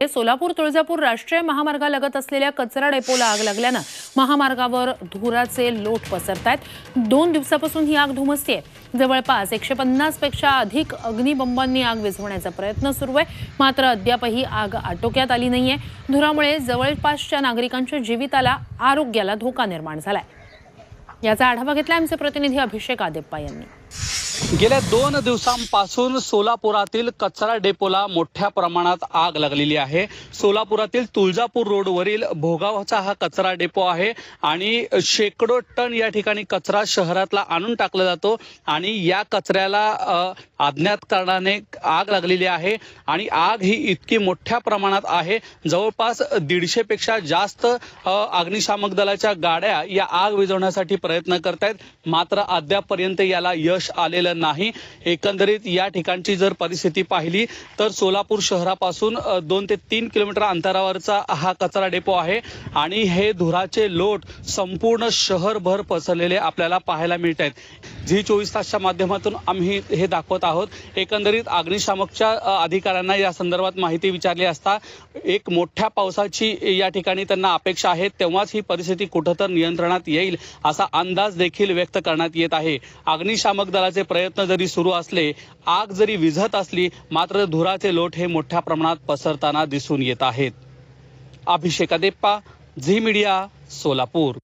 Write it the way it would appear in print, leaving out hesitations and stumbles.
सोलापूर तुळजापूर राष्ट्रीय महामार्गालगत असलेल्या कचरा डेपोला आग लागल्यानं महामार्गावर धुराचे लोट पसरतायत। 2 दिवसापासून ही आग धुमसतेय। जवळपास 150 पेक्षा अधिक अग्निबंबांनी आग विझवण्याचा प्रयत्न सुरू आहे, मात्र अद्यापही आग आटोक्यात आली नाहीये। धुरामुळे जवळपासच्या नागरिकांच्या जीविताला, आरोग्याला धोका निर्माण झालाय। याचा आढावा घेतला आमचे प्रतिनिधी अभिषेक आदेप्पा यांनी। गेल्या 2 दिवसांपासून सोलापुरातील कचरा डेपोला मोठ्या प्रमाणात आग लागलेली आहे। सोलापुरातील तुळजापूर रोडवरील भोगावचा हा कचरा डेपो आहे आणि शेकडो टन या ठिकाणी कचरा शहरातला आणून टाकला जातो आणि या कचऱ्याला अज्ञात कारणाने आग लागलेली आहे आणि आग ही इतकी मोठ्या प्रमाणात आहे, जवळपास 150 पेक्षा जास्त अग्निशामक दलाच्या गाड्या या आग विझवण्यासाठी प्रयत्न करतायत, मात्र अद्यापपर्यंत याला यश आलेलं नाही। एकंदरीत या ठिकाणची जर परिस्थिती पाहिली तर सोलापूर शहरापासून 2 ते 3 किलोमीटर अंतरावरचा हा कचरा डेपो आहे आणि हे धुराचे लोट संपूर्ण शहरभर पसरलेले आपल्याला पाहायला मिळत आहेत। झी24 तासच्या माध्यमातून आम्ही हे दाखवत आहोत। एकंदरीत अग्निशामकच्या अधिकाऱ्यांना या संदर्भात माहिती विचारली असता एक मोठ्या पावसाची या ठिकाणी त्यांना अपेक्षा आहे, तेव्हाच ही परिस्थिती कुठंतर नियंत्रणात येईल असा अंदाज देखील व्यक्त करण्यात येत आहे। अग्निशामक दलाचे प्रयत्न जरी सुरू असले, आग जरी विझत असली, मात्र धुराचे लोट हे मोठ्या प्रमाणात पसरताना दिसून येत आहेत। अभिषेक आदेप्पा, झी मीडिया, सोलापूर।